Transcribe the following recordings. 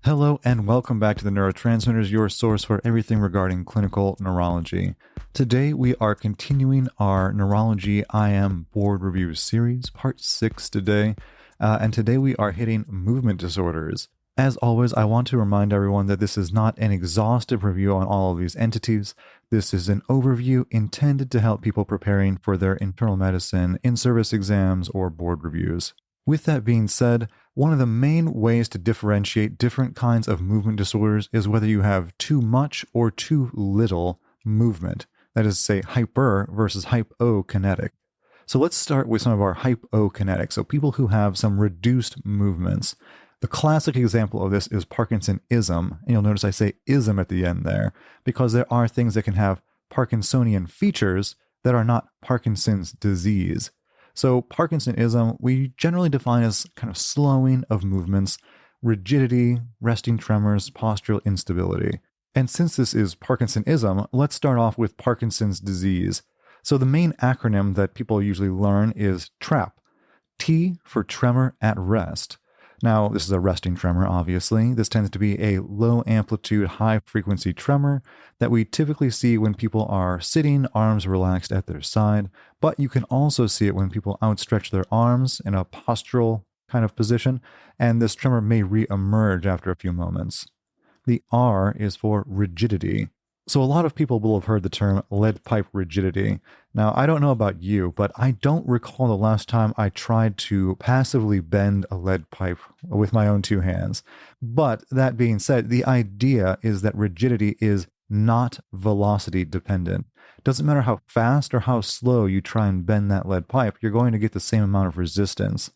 Hello and welcome back to the Neurotransmitters, your source for everything regarding clinical neurology. Today we are continuing our Neurology IM Board Review series, part 6 today, and today we are hitting movement disorders. As always, I want to remind everyone that this is not an exhaustive review on all of these entities. This is an overview intended to help people preparing for their internal medicine, in-service exams, or board reviews. With that being said, one of the main ways to differentiate different kinds of movement disorders is whether you have too much or too little movement. That is, say, hyper versus hypokinetic. So let's start with some of our hypokinetic, so people who have some reduced movements. The classic example of this is Parkinsonism, and you'll notice I say ism at the end there, because there are things that can have Parkinsonian features that are not Parkinson's disease. So Parkinsonism, we generally define as kind of slowing of movements, rigidity, resting tremors, postural instability. And since this is Parkinsonism, let's start off with Parkinson's disease. So the main acronym that people usually learn is TRAP. T for tremor at rest. Now, this is a resting tremor, obviously. This tends to be a low amplitude, high frequency tremor that we typically see when people are sitting, arms relaxed at their side. But you can also see it when people outstretch their arms in a postural kind of position, and this tremor may re-emerge after a few moments. The R is for rigidity. So a lot of people will have heard the term lead pipe rigidity. Now, I don't know about you, but I don't recall the last time I tried to passively bend a lead pipe with my own two hands. But that being said, the idea is that rigidity is not velocity dependent. It doesn't matter how fast or how slow you try and bend that lead pipe, you're going to get the same amount of resistance.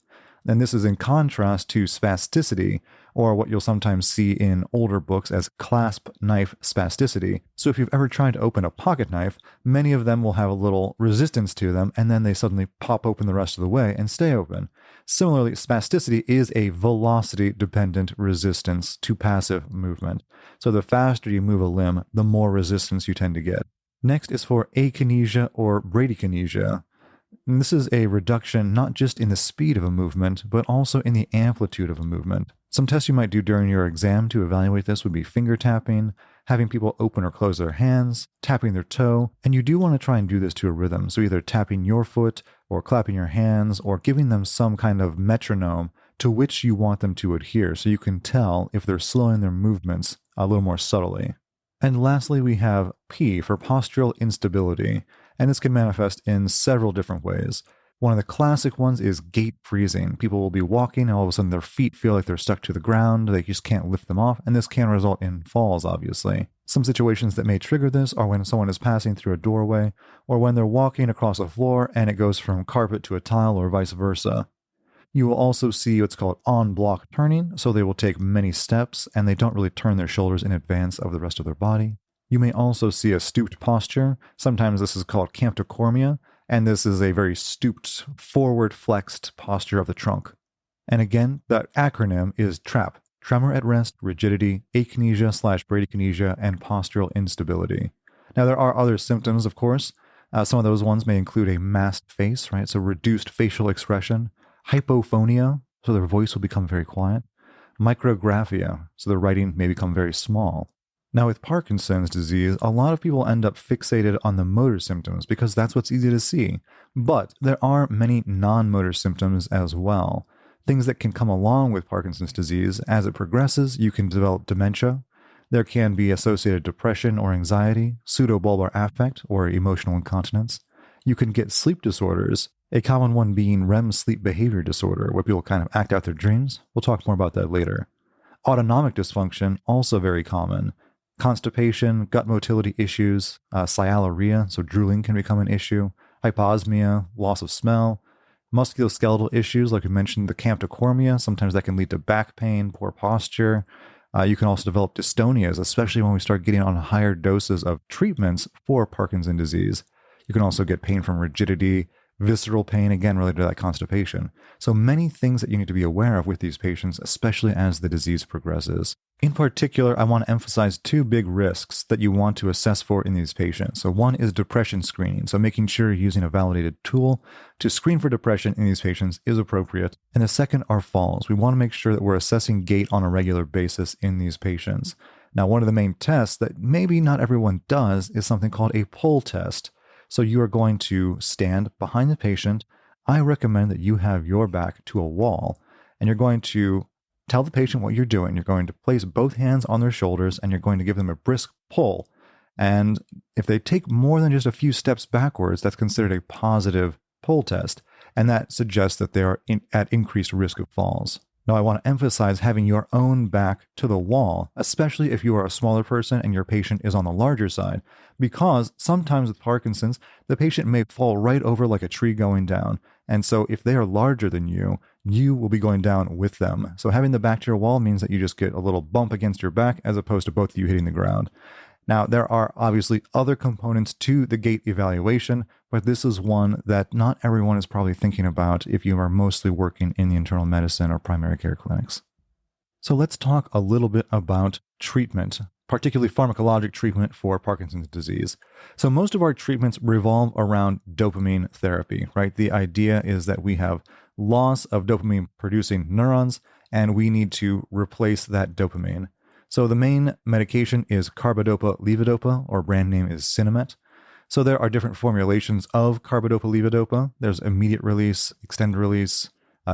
And this is in contrast to spasticity, or what you'll sometimes see in older books as clasp knife spasticity. So if you've ever tried to open a pocket knife, many of them will have a little resistance to them, and then they suddenly pop open the rest of the way and stay open. Similarly, spasticity is a velocity-dependent resistance to passive movement. So the faster you move a limb, the more resistance you tend to get. Next is for akinesia or bradykinesia. And this is a reduction not just in the speed of a movement, but also in the amplitude of a movement. Some tests you might do during your exam to evaluate this would be finger tapping, having people open or close their hands, tapping their toe, and you do want to try and do this to a rhythm, so either tapping your foot or clapping your hands or giving them some kind of metronome to which you want them to adhere, so you can tell if they're slowing their movements a little more subtly. And lastly, we have P for postural instability, and this can manifest in several different ways. One of the classic ones is gait freezing. People will be walking and all of a sudden their feet feel like they're stuck to the ground. They just can't lift them off, and this can result in falls, obviously. Some situations that may trigger this are when someone is passing through a doorway, or when they're walking across a floor and it goes from carpet to a tile or vice versa. You will also see what's called on-block turning, so they will take many steps and they don't really turn their shoulders in advance of the rest of their body. You may also see a stooped posture. Sometimes this is called categorized, and this is a very stooped, forward-flexed posture of the trunk. And again, that acronym is TRAP, tremor at rest, rigidity, akinesia/bradykinesia, and postural instability. Now, there are other symptoms, of course. Some of those ones may include a masked face, right? So reduced facial expression, hypophonia, so their voice will become very quiet, micrographia, so their writing may become very small. Now, with Parkinson's disease, a lot of people end up fixated on the motor symptoms because that's what's easy to see. But there are many non-motor symptoms as well. Things that can come along with Parkinson's disease. As it progresses, you can develop dementia. There can be associated depression or anxiety, pseudobulbar affect or emotional incontinence. You can get sleep disorders, a common one being REM sleep behavior disorder, where people kind of act out their dreams. We'll talk more about that later. Autonomic dysfunction, also very common. Constipation, gut motility issues, sialorrhea, so drooling can become an issue, hyposmia, loss of smell, musculoskeletal issues, like we mentioned, the camptocormia, sometimes that can lead to back pain, poor posture. You can also develop dystonias, especially when we start getting on higher doses of treatments for Parkinson's disease. You can also get pain from rigidity, visceral pain, again, related to that constipation. So many things that you need to be aware of with these patients, especially as the disease progresses. In particular, I want to emphasize two big risks that you want to assess for in these patients. So one is depression screening. So making sure you're using a validated tool to screen for depression in these patients is appropriate. And the second are falls. We want to make sure that we're assessing gait on a regular basis in these patients. Now, one of the main tests that maybe not everyone does is something called a pull test. So you are going to stand behind the patient. I recommend that you have your back to a wall, and you're going to tell the patient what you're doing. You're going to place both hands on their shoulders, and you're going to give them a brisk pull. And if they take more than just a few steps backwards, that's considered a positive pull test, and that suggests that they are at increased risk of falls. Now, I want to emphasize having your own back to the wall, especially if you are a smaller person and your patient is on the larger side, because sometimes with Parkinson's, the patient may fall right over like a tree going down. And so if they are larger than you, you will be going down with them. So having the back to your wall means that you just get a little bump against your back as opposed to both of you hitting the ground. Now, there are obviously other components to the gait evaluation, but this is one that not everyone is probably thinking about if you are mostly working in the internal medicine or primary care clinics. So let's talk a little bit about treatment, particularly pharmacologic treatment for Parkinson's disease. So most of our treatments revolve around dopamine therapy, right? The idea is that we have loss of dopamine-producing neurons, and we need to replace that dopamine. So the main medication is carbidopa-levodopa, or brand name is Sinemet. So there are different formulations of carbidopa-levodopa. There's immediate release, extended release,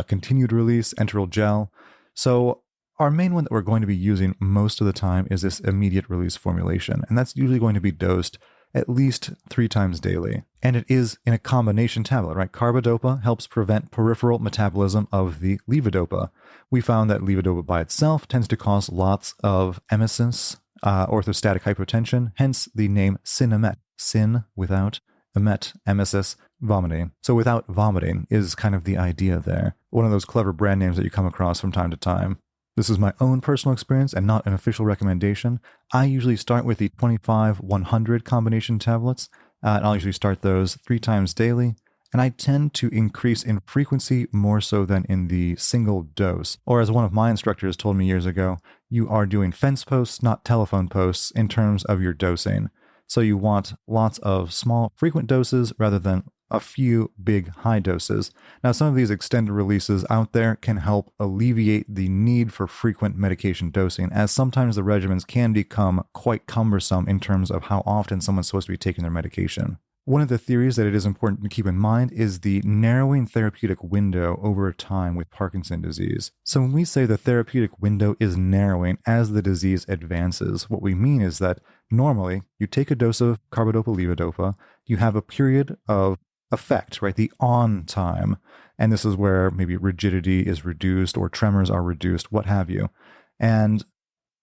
continued release, enteral gel. So our main one that we're going to be using most of the time is this immediate release formulation, and that's usually going to be dosed at least 3 times daily. And it is in a combination tablet, right? Carbidopa helps prevent peripheral metabolism of the levodopa. We found that levodopa by itself tends to cause lots of emesis, orthostatic hypotension, hence the name Sinemet. Sin without, emet, emesis, vomiting. So without vomiting is kind of the idea there. One of those clever brand names that you come across from time to time. This is my own personal experience and not an official recommendation. I usually start with the 25-100 combination tablets, and I'll usually start those 3 times daily, and I tend to increase in frequency more so than in the single dose. Or as one of my instructors told me years ago, you are doing fence posts, not telephone posts, in terms of your dosing. So you want lots of small, frequent doses rather than a few big high doses. Now, some of these extended releases out there can help alleviate the need for frequent medication dosing, as sometimes the regimens can become quite cumbersome in terms of how often someone's supposed to be taking their medication. One of the theories that it is important to keep in mind is the narrowing therapeutic window over time with Parkinson's disease. So when we say the therapeutic window is narrowing as the disease advances, what we mean is that normally you take a dose of carbidopa-levodopa, you have a period of effect, right? The on time. And this is where maybe rigidity is reduced or tremors are reduced, what have you. And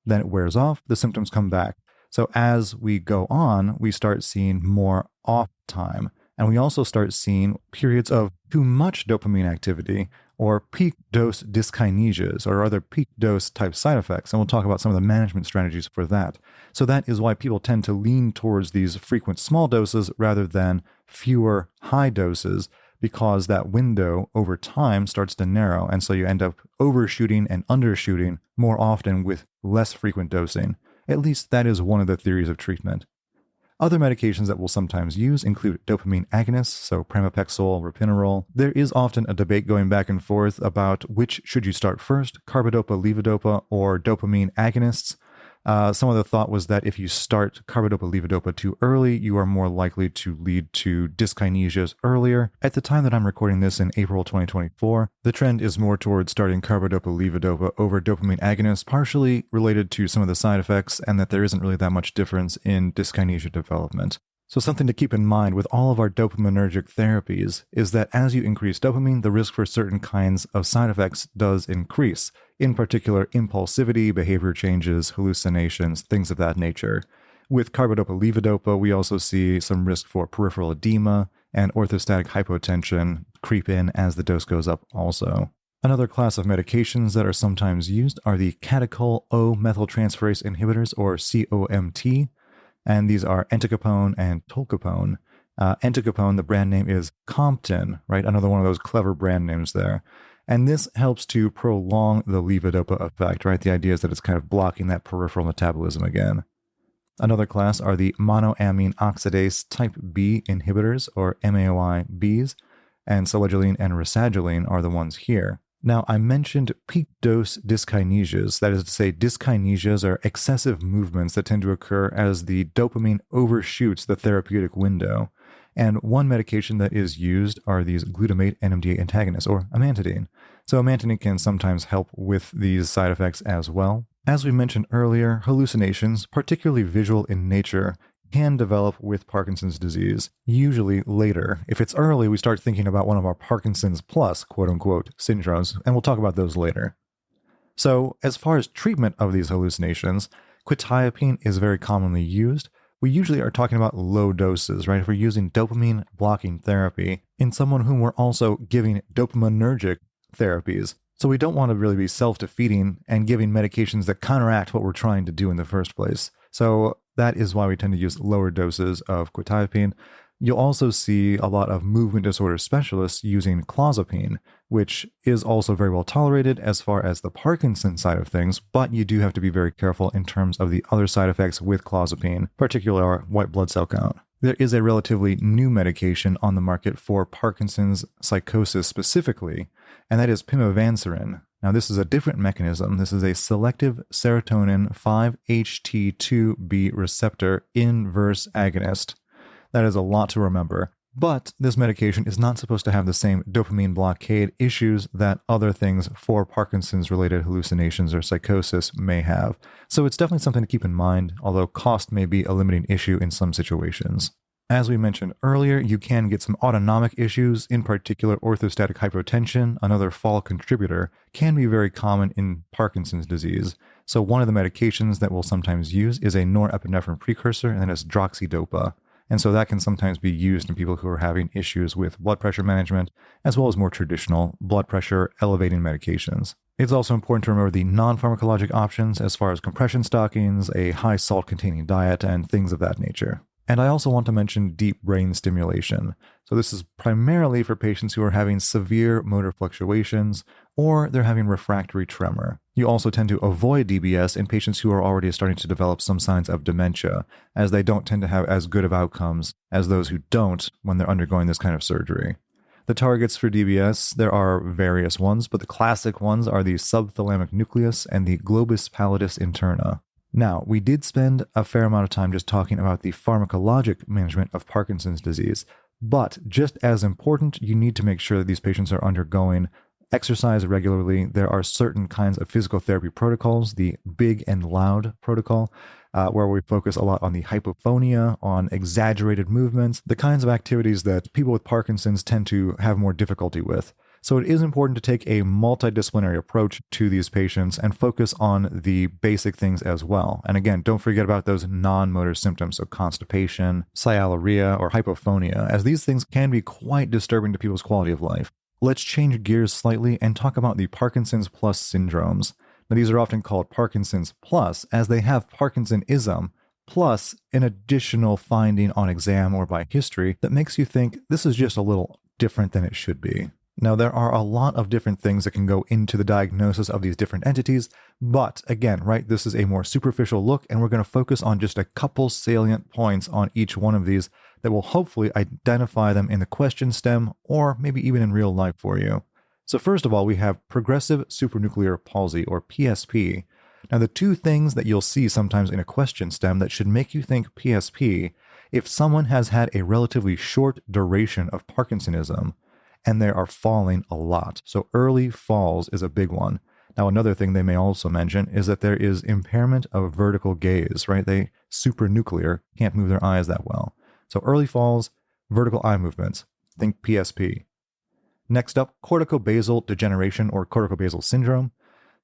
then it wears off, the symptoms come back. So as we go on, we start seeing more off time. And we also start seeing periods of too much dopamine activity or peak dose dyskinesias or other peak dose type side effects. And we'll talk about some of the management strategies for that. So that is why people tend to lean towards these frequent small doses rather than fewer high doses, because that window over time starts to narrow. And so you end up overshooting and undershooting more often with less frequent dosing. At least that is one of the theories of treatment. Other medications that we'll sometimes use include dopamine agonists, so pramipexole, ropinirole. There is often a debate going back and forth about which should you start first, carbidopa-levodopa or dopamine agonists. Some of the thought was that if you start carbidopa-levodopa too early, you are more likely to lead to dyskinesias earlier. At the time that I'm recording this in April 2024, the trend is more towards starting carbidopa-levodopa over dopamine agonists, partially related to some of the side effects and that there isn't really that much difference in dyskinesia development. So something to keep in mind with all of our dopaminergic therapies is that as you increase dopamine, the risk for certain kinds of side effects does increase. In particular, impulsivity, behavior changes, hallucinations, things of that nature. With carbidopa-levodopa, we also see some risk for peripheral edema and orthostatic hypotension creep in as the dose goes up also. Another class of medications that are sometimes used are the catechol O-methyltransferase inhibitors, or COMT, and these are entacapone and tolcapone. Entacapone, the brand name is Compton, right? Another one of those clever brand names there. And this helps to prolong the levodopa effect, right? The idea is that it's kind of blocking that peripheral metabolism again. Another class are the monoamine oxidase type B inhibitors, or MAOI-Bs, and selegiline and rasagiline are the ones here. Now, I mentioned peak dose dyskinesias. That is to say, dyskinesias are excessive movements that tend to occur as the dopamine overshoots the therapeutic window. And one medication that is used are these glutamate NMDA antagonists, or amantadine. So amantadine can sometimes help with these side effects as well. As we mentioned earlier, hallucinations, particularly visual in nature, can develop with Parkinson's disease, usually later. If it's early, we start thinking about one of our Parkinson's plus, quote-unquote, syndromes, and we'll talk about those later. So, as far as treatment of these hallucinations, quetiapine is very commonly used. We usually are talking about low doses, right? If we're using dopamine blocking therapy in someone whom we're also giving dopaminergic therapies. So we don't want to really be self-defeating and giving medications that counteract what we're trying to do in the first place. So that is why we tend to use lower doses of quetiapine. You'll also see a lot of movement disorder specialists using clozapine, which is also very well tolerated as far as the Parkinson side of things, but you do have to be very careful in terms of the other side effects with clozapine, particularly our white blood cell count. There is a relatively new medication on the market for Parkinson's psychosis specifically, and that is pimavanserin. Now, this is a different mechanism. This is a selective serotonin 5-HT2B receptor inverse agonist. That is a lot to remember. But this medication is not supposed to have the same dopamine blockade issues that other things for Parkinson's-related hallucinations or psychosis may have. So it's definitely something to keep in mind, although cost may be a limiting issue in some situations. As we mentioned earlier, you can get some autonomic issues, in particular orthostatic hypotension, another fall contributor, can be very common in Parkinson's disease. So one of the medications that we'll sometimes use is a norepinephrine precursor, and that is droxidopa. And so that can sometimes be used in people who are having issues with blood pressure management, as well as more traditional blood pressure elevating medications. It's also important to remember the non-pharmacologic options as far as compression stockings, a high salt-containing diet, and things of that nature. And I also want to mention deep brain stimulation. So this is primarily for patients who are having severe motor fluctuations or they're having refractory tremor. You also tend to avoid DBS in patients who are already starting to develop some signs of dementia, as they don't tend to have as good of outcomes as those who don't when they're undergoing this kind of surgery. The targets for DBS, there are various ones, but the classic ones are the subthalamic nucleus and the globus pallidus interna. Now, we did spend a fair amount of time just talking about the pharmacologic management of Parkinson's disease, but just as important, you need to make sure that these patients are undergoing exercise regularly. There are certain kinds of physical therapy protocols, the big and loud protocol, where we focus a lot on the hypophonia, on exaggerated movements, the kinds of activities that people with Parkinson's tend to have more difficulty with. So it is important to take a multidisciplinary approach to these patients and focus on the basic things as well. And again, don't forget about those non-motor symptoms, so constipation, sialorrhea, or hypophonia, as these things can be quite disturbing to people's quality of life. Let's change gears slightly and talk about the Parkinson's plus syndromes. Now, these are often called Parkinson's plus, as they have Parkinsonism, plus an additional finding on exam or by history that makes you think this is just a little different than it should be. Now, there are a lot of different things that can go into the diagnosis of these different entities, but again, right, this is a more superficial look, and we're going to focus on just a couple salient points on each one of these that will hopefully identify them in the question stem or maybe even in real life for you. So first of all, we have progressive supranuclear palsy, or PSP. Now, the two things that you'll see sometimes in a question stem that should make you think PSP, if someone has had a relatively short duration of Parkinsonism, and they are falling a lot. So early falls is a big one. Now, another thing they may also mention is that there is impairment of vertical gaze, right? They supranuclear, can't move their eyes that well. So early falls, vertical eye movements, think PSP. Next up, corticobasal degeneration or corticobasal syndrome.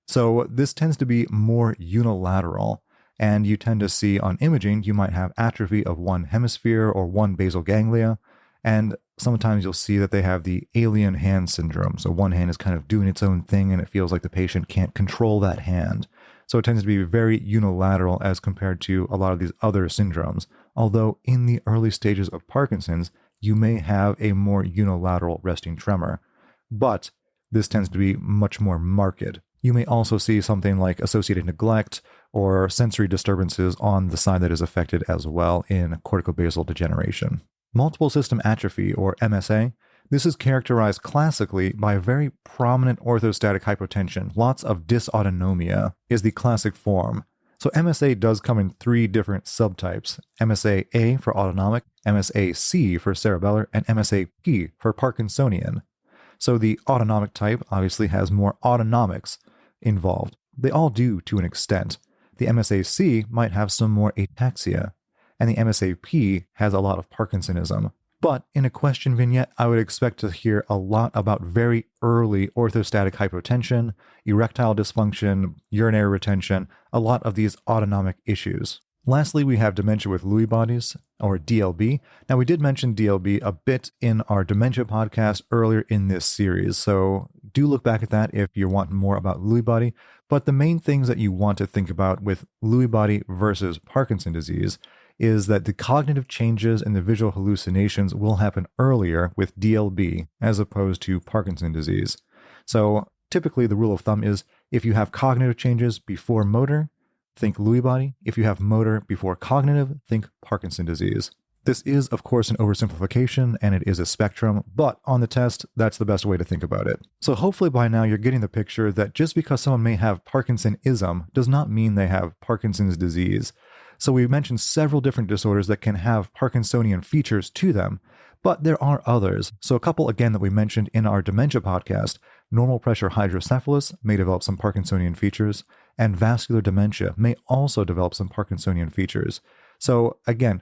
So this tends to be more unilateral, and you tend to see on imaging, you might have atrophy of one hemisphere or one basal ganglia, and sometimes you'll see that they have the alien hand syndrome. So one hand is kind of doing its own thing and it feels like the patient can't control that hand. So it tends to be very unilateral as compared to a lot of these other syndromes. Although in the early stages of Parkinson's, you may have a more unilateral resting tremor, but this tends to be much more marked. You may also see something like associated neglect or sensory disturbances on the side that is affected as well in corticobasal degeneration. Multiple system atrophy, or MSA, this is characterized classically by a very prominent orthostatic hypotension. Lots of dysautonomia is the classic form. So MSA does come in 3 different subtypes: MSA-A for autonomic, MSA-C for cerebellar, and MSA-P for Parkinsonian. So the autonomic type obviously has more autonomics involved. They all do to an extent. The MSA-C might have some more ataxia, and the MSA-P has a lot of Parkinsonism. But in a question vignette, I would expect to hear a lot about very early orthostatic hypotension, erectile dysfunction, urinary retention, a lot of these autonomic issues. Lastly, we have dementia with Lewy bodies, or DLB. Now, we did mention DLB a bit in our dementia podcast earlier in this series, so do look back at that if you want more about Lewy body. But the main things that you want to think about with Lewy body versus Parkinson disease is that the cognitive changes and the visual hallucinations will happen earlier with DLB as opposed to Parkinson disease. So typically the rule of thumb is if you have cognitive changes before motor, think Lewy body. If you have motor before cognitive, think Parkinson disease. This is, of course, an oversimplification and it is a spectrum, but on the test, that's the best way to think about it. So hopefully by now you're getting the picture that just because someone may have Parkinsonism does not mean they have Parkinson's disease. So we mentioned several different disorders that can have Parkinsonian features to them, but there are others. So a couple, again, that we mentioned in our dementia podcast: normal pressure hydrocephalus may develop some Parkinsonian features, and vascular dementia may also develop some Parkinsonian features. So again,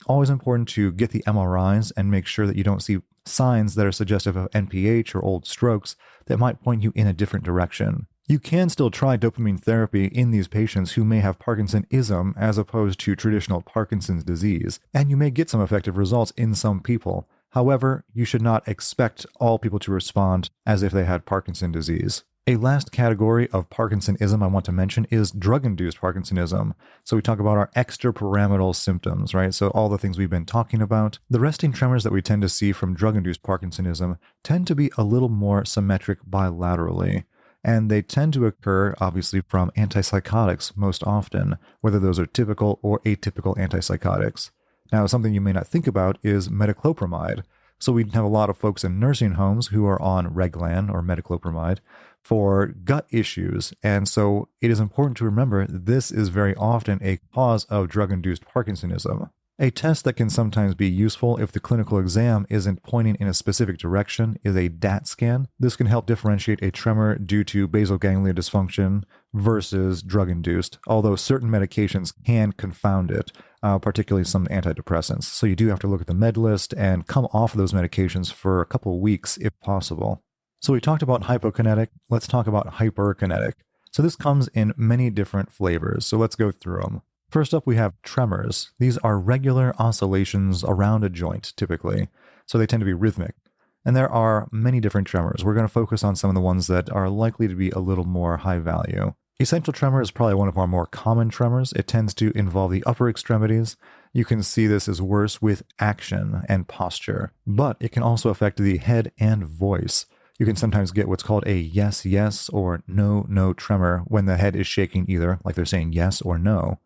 always important to get the MRIs and make sure that you don't see signs that are suggestive of NPH or old strokes that might point you in a different direction. You can still try dopamine therapy in these patients who may have Parkinsonism as opposed to traditional Parkinson's disease, and you may get some effective results in some people. However, you should not expect all people to respond as if they had Parkinson's disease. A last category of Parkinsonism I want to mention is drug-induced Parkinsonism. So we talk about our extrapyramidal symptoms, right? So all the things we've been talking about. The resting tremors that we tend to see from drug-induced Parkinsonism tend to be a little more symmetric bilaterally. And they tend to occur, obviously, from antipsychotics most often, whether those are typical or atypical antipsychotics. Now, something you may not think about is metoclopramide. So we have a lot of folks in nursing homes who are on Reglan or metoclopramide for gut issues. And so it is important to remember this is very often a cause of drug-induced Parkinsonism. A test that can sometimes be useful if the clinical exam isn't pointing in a specific direction is a DAT scan. This can help differentiate a tremor due to basal ganglia dysfunction versus drug-induced, although certain medications can confound it, particularly some antidepressants. So you do have to look at the med list and come off of those medications for a couple of weeks if possible. So we talked about hypokinetic. Let's talk about hyperkinetic. So this comes in many different flavors. So let's go through them. First up, we have tremors. These are regular oscillations around a joint, typically, so they tend to be rhythmic. And there are many different tremors. We're going to focus on some of the ones that are likely to be a little more high value. Essential tremor is probably one of our more common tremors. It tends to involve the upper extremities. You can see this as worse with action and posture, but it can also affect the head and voice. You can sometimes get what's called a yes, yes, or no, no tremor when the head is shaking either, like they're saying yes or no.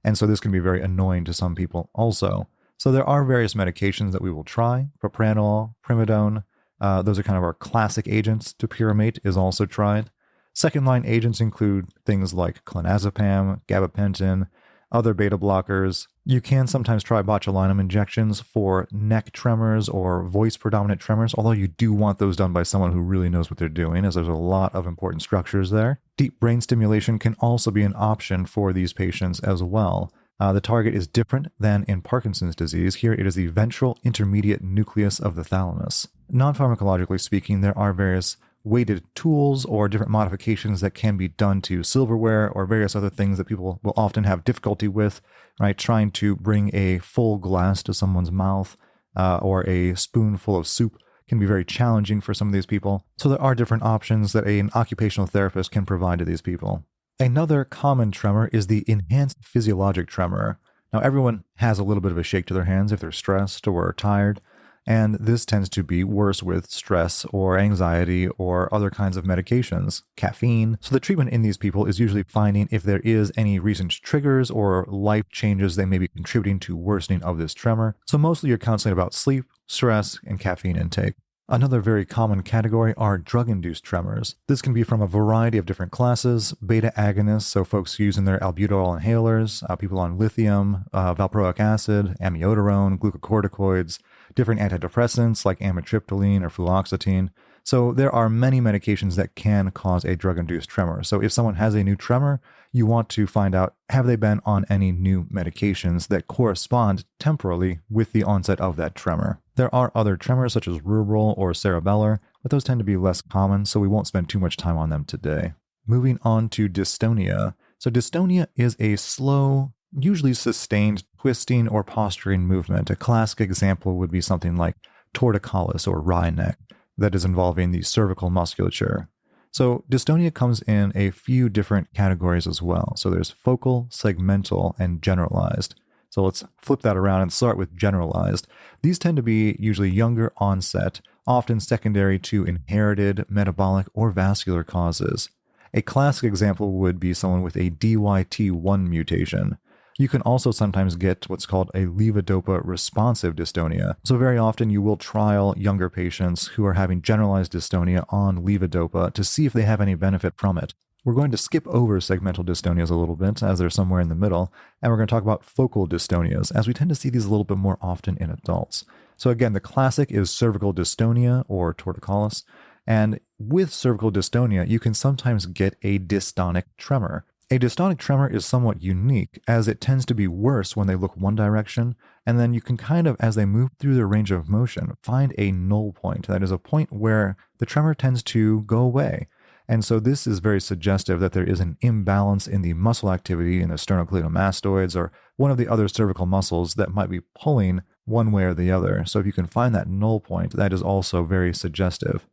And so this can be very annoying to some people also. So there are various medications that we will try. Propranolol, primidone, those are kind of our classic agents. Topiramate is also tried. Second-line agents include things like clonazepam, gabapentin, other beta blockers. You can sometimes try botulinum injections for neck tremors or voice-predominant tremors, although you do want those done by someone who really knows what they're doing, as there's a lot of important structures there. Deep brain stimulation can also be an option for these patients as well. The target is different than in Parkinson's disease. Here it is the ventral intermediate nucleus of the thalamus. Non-pharmacologically speaking, there are various weighted tools or different modifications that can be done to silverware or various other things that people will often have difficulty with, right? Trying to bring a full glass to someone's mouth or a spoonful of soup can be very challenging for some of these people. So there are different options that an occupational therapist can provide to these people. Another common tremor is the enhanced physiologic tremor. Now, everyone has a little bit of a shake to their hands if they're stressed or tired, and this tends to be worse with stress or anxiety or other kinds of medications, caffeine. So the treatment in these people is usually finding if there is any recent triggers or life changes that may be contributing to worsening of this tremor. So mostly you're counseling about sleep, stress, and caffeine intake. Another very common category are drug-induced tremors. This can be from a variety of different classes: beta agonists, so folks using their albuterol inhalers, people on lithium, valproic acid, amiodarone, glucocorticoids, different antidepressants like amitriptyline or fluoxetine. So there are many medications that can cause a drug-induced tremor. So if someone has a new tremor, you want to find out, have they been on any new medications that correspond temporally with the onset of that tremor? There are other tremors such as rubral or cerebellar, but those tend to be less common, so we won't spend too much time on them today. Moving on to dystonia. So dystonia is a slow, usually sustained twisting or posturing movement. A classic example would be something like torticollis or wry neck that is involving the cervical musculature. So dystonia comes in a few different categories as well. So there's focal, segmental, and generalized. So let's flip that around and start with generalized. These tend to be usually younger onset, often secondary to inherited, metabolic, or vascular causes. A classic example would be someone with a DYT1 mutation. You can also sometimes get what's called a levodopa responsive dystonia. So very often you will trial younger patients who are having generalized dystonia on levodopa to see if they have any benefit from it. We're going to skip over segmental dystonias a little bit, as they're somewhere in the middle, and we're going to talk about focal dystonias, as we tend to see these a little bit more often in adults. So again, the classic is cervical dystonia or torticollis, and with cervical dystonia, you can sometimes get a dystonic tremor. A dystonic tremor is somewhat unique, as it tends to be worse when they look one direction, and then you can kind of, as they move through their range of motion, find a null point. That is a point where the tremor tends to go away. And so this is very suggestive that there is an imbalance in the muscle activity in the sternocleidomastoids or one of the other cervical muscles that might be pulling one way or the other. So if you can find that null point, that is also very suggestive.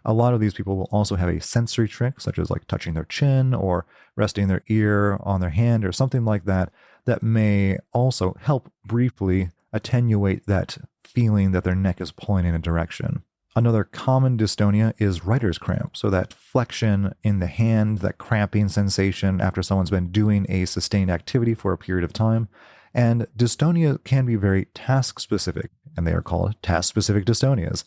A lot of these people will also have a sensory trick, such as like touching their chin or resting their ear on their hand or something like that, that may also help briefly attenuate that feeling that their neck is pulling in a direction. Another common dystonia is writer's cramp. So that flexion in the hand, that cramping sensation after someone's been doing a sustained activity for a period of time. And dystonia can be very task-specific, and they are called task-specific dystonias.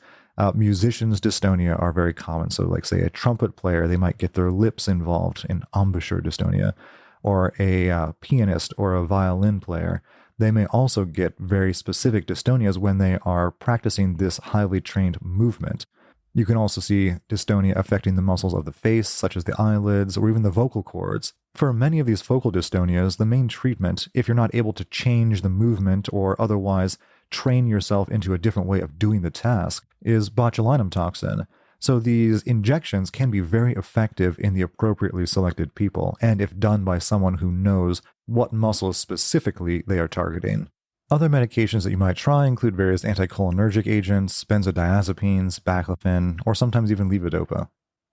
Musicians' dystonia are very common. So like say a trumpet player, they might get their lips involved in embouchure dystonia, or a pianist or a violin player. They may also get very specific dystonias when they are practicing this highly trained movement. You can also see dystonia affecting the muscles of the face, such as the eyelids or even the vocal cords. For many of these focal dystonias, the main treatment, if you're not able to change the movement or otherwise train yourself into a different way of doing the task, is botulinum toxin. So these injections can be very effective in the appropriately selected people, and if done by someone who knows what muscles specifically they are targeting. Other medications that you might try include various anticholinergic agents, benzodiazepines, baclofen, or sometimes even levodopa.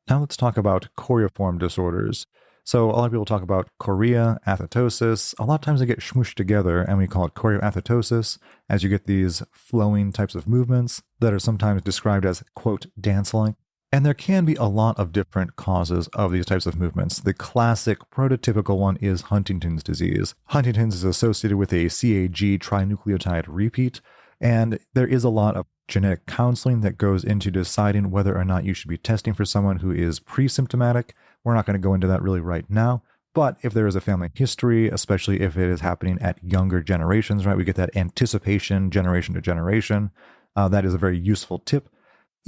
Now let's talk about choreiform disorders. So a lot of people talk about chorea, athetosis. A lot of times they get smooshed together and we call it choreoathetosis, as you get these flowing types of movements that are sometimes described as, quote, dance-like. And there can be a lot of different causes of these types of movements. The classic prototypical one is Huntington's disease. Huntington's is associated with a CAG trinucleotide repeat, and there is a lot of genetic counseling that goes into deciding whether or not you should be testing for someone who is pre-symptomatic. We're not going to go into that really right now, but if there is a family history, especially if it is happening at younger generations, right, we get that anticipation generation to generation. That is a very useful tip.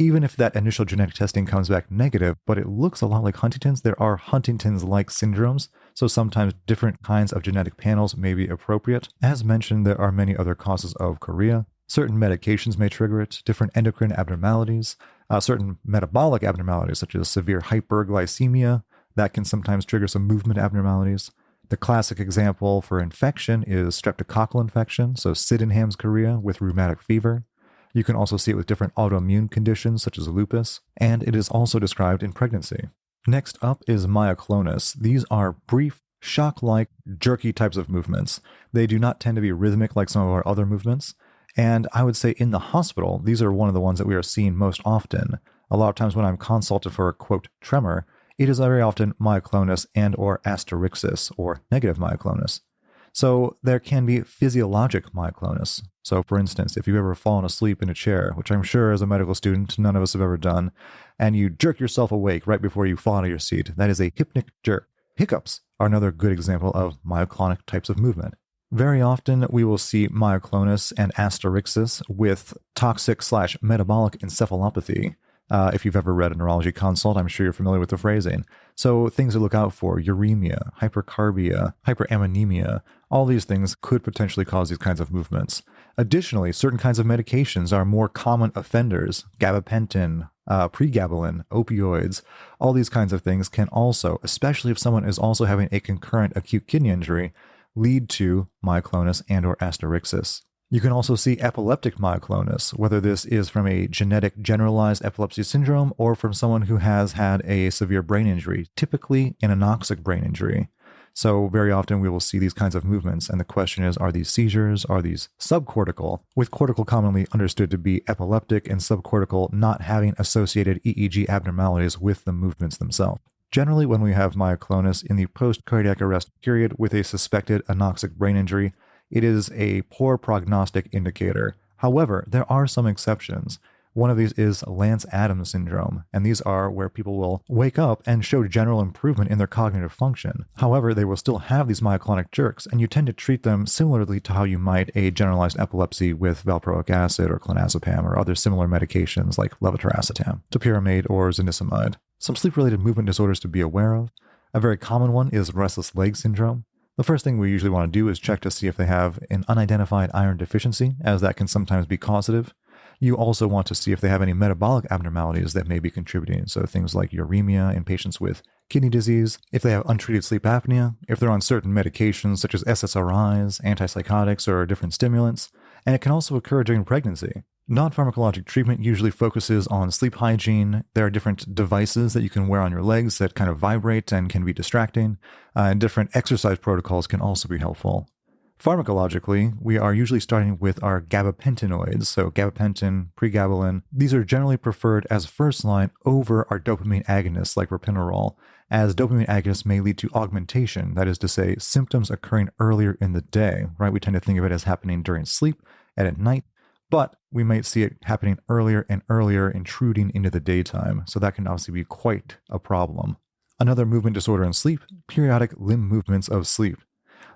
Even if that initial genetic testing comes back negative, but it looks a lot like Huntington's, there are Huntington's-like syndromes, so sometimes different kinds of genetic panels may be appropriate. As mentioned, there are many other causes of chorea. Certain medications may trigger it, different endocrine abnormalities, certain metabolic abnormalities such as severe hyperglycemia, that can sometimes trigger some movement abnormalities. The classic example for infection is streptococcal infection, so Sydenham's chorea with rheumatic fever. You can also see it with different autoimmune conditions such as lupus, and it is also described in pregnancy. Next up is myoclonus. These are brief, shock-like, jerky types of movements. They do not tend to be rhythmic like some of our other movements. And I would say in the hospital, these are one of the ones that we are seeing most often. A lot of times when I'm consulted for a, quote, tremor, it is very often myoclonus and or asterixis, or negative myoclonus. So there can be physiologic myoclonus. So for instance, if you've ever fallen asleep in a chair, which I'm sure as a medical student, none of us have ever done, and you jerk yourself awake right before you fall out of your seat, that is a hypnic jerk. Hiccups are another good example of myoclonic types of movement. Very often we will see myoclonus and asterixis with toxic/metabolic encephalopathy. If you've ever read a neurology consult, I'm sure you're familiar with the phrasing. So things to look out for: uremia, hypercarbia, hyperammonemia. All these things could potentially cause these kinds of movements. Additionally, certain kinds of medications are more common offenders. Gabapentin, pregabalin, opioids, all these kinds of things can also, especially if someone is also having a concurrent acute kidney injury, lead to myoclonus and or asterixis. You can also see epileptic myoclonus, whether this is from a genetic generalized epilepsy syndrome or from someone who has had a severe brain injury, typically an anoxic brain injury. So very often we will see these kinds of movements, and the question is, are these seizures, are these subcortical, with cortical commonly understood to be epileptic and subcortical not having associated EEG abnormalities with the movements themselves. Generally, when we have myoclonus in the post-cardiac arrest period with a suspected anoxic brain injury, it is a poor prognostic indicator. However, there are some exceptions. One of these is Lance-Adams syndrome, and these are where people will wake up and show general improvement in their cognitive function. However, they will still have these myoclonic jerks, and you tend to treat them similarly to how you might a generalized epilepsy with valproic acid or clonazepam or other similar medications like levetiracetam, topiramate, or zonisamide. Some sleep-related movement disorders to be aware of. A very common one is restless leg syndrome. The first thing we usually want to do is check to see if they have an unidentified iron deficiency, as that can sometimes be causative. You also want to see if they have any metabolic abnormalities that may be contributing, so things like uremia in patients with kidney disease, if they have untreated sleep apnea, if they're on certain medications such as SSRIs, antipsychotics, or different stimulants, and it can also occur during pregnancy. Non-pharmacologic treatment usually focuses on sleep hygiene. There are different devices that you can wear on your legs that kind of vibrate and can be distracting, and different exercise protocols can also be helpful. Pharmacologically, we are usually starting with our gabapentinoids, so gabapentin, pregabalin. These are generally preferred as first line over our dopamine agonists like ropinirole, as dopamine agonists may lead to augmentation, that is to say, symptoms occurring earlier in the day, right? We tend to think of it as happening during sleep and at night, but we might see it happening earlier and earlier, intruding into the daytime, so that can obviously be quite a problem. Another movement disorder in sleep, periodic limb movements of sleep.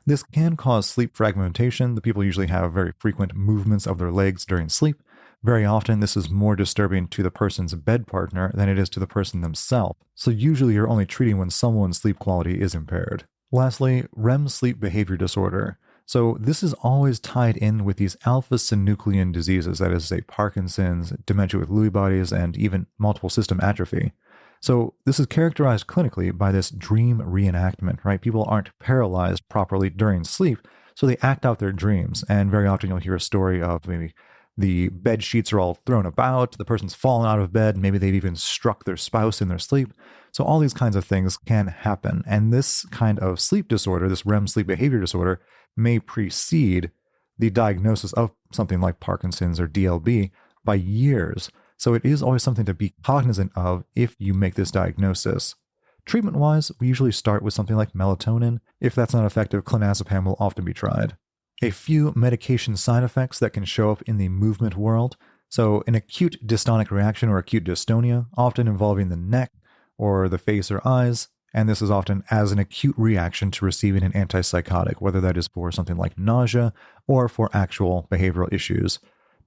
This can cause sleep fragmentation. The people usually have very frequent movements of their legs during sleep. Very often, this is more disturbing to the person's bed partner than it is to the person themselves. So usually you're only treating when someone's sleep quality is impaired. Lastly, REM sleep behavior disorder. So this is always tied in with these alpha-synuclein diseases, that is, say, Parkinson's, dementia with Lewy bodies, and even multiple system atrophy. So this is characterized clinically by this dream reenactment, right? People aren't paralyzed properly during sleep, so they act out their dreams. And very often you'll hear a story of maybe the bed sheets are all thrown about, the person's fallen out of bed, maybe they've even struck their spouse in their sleep. So all these kinds of things can happen. And this kind of sleep disorder, this REM sleep behavior disorder, may precede the diagnosis of something like Parkinson's or DLB by years. So it is always something to be cognizant of if you make this diagnosis. Treatment-wise, we usually start with something like melatonin. If that's not effective, clonazepam will often be tried. A few medication side effects that can show up in the movement world. So an acute dystonic reaction or acute dystonia, often involving the neck or the face or eyes, and this is often as an acute reaction to receiving an antipsychotic, whether that is for something like nausea or for actual behavioral issues.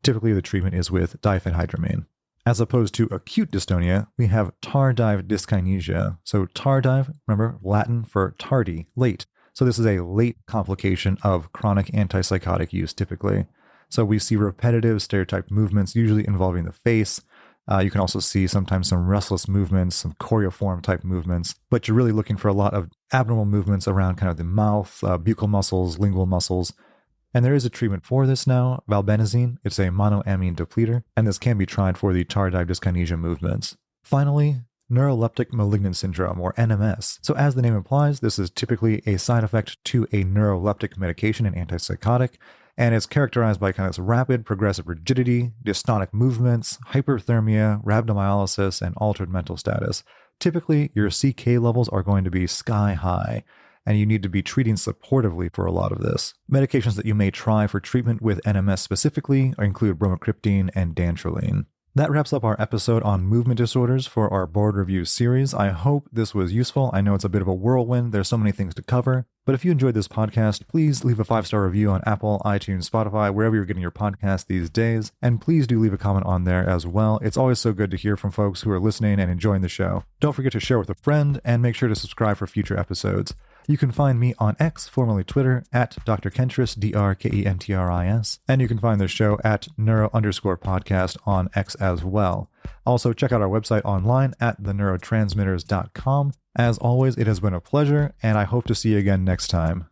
Typically, the treatment is with diphenhydramine. As opposed to acute dystonia, we have tardive dyskinesia. So tardive, remember, Latin for tardy, late. So this is a late complication of chronic antipsychotic use typically. So we see repetitive stereotyped movements, usually involving the face. You can also see sometimes some restless movements, some choreiform type movements, but you're really looking for a lot of abnormal movements around kind of the mouth, buccal muscles, lingual muscles. And there is a treatment for this now, valbenazine. It's a monoamine depleter, and this can be tried for the tardive dyskinesia movements. Finally, neuroleptic malignant syndrome, or NMS. So as the name implies, this is typically a side effect to a neuroleptic medication, an antipsychotic, and it's characterized by kind of this rapid progressive rigidity, dystonic movements, hyperthermia, rhabdomyolysis, and altered mental status. Typically, your CK levels are going to be sky high, and you need to be treating supportively for a lot of this. Medications that you may try for treatment with NMS specifically include bromocriptine and dantrolene. That wraps up our episode on movement disorders for our board review series. I hope this was useful. I know it's a bit of a whirlwind. There's so many things to cover. But if you enjoyed this podcast, please leave a 5-star review on Apple, iTunes, Spotify, wherever you're getting your podcast these days. And please do leave a comment on there as well. It's always so good to hear from folks who are listening and enjoying the show. Don't forget to share with a friend and make sure to subscribe for future episodes. You can find me on X, formerly Twitter, at Dr. Kentris, DrKentris, and you can find the show at neuro_podcast on X as well. Also, check out our website online at theneurotransmitters.com. As always, it has been a pleasure, and I hope to see you again next time.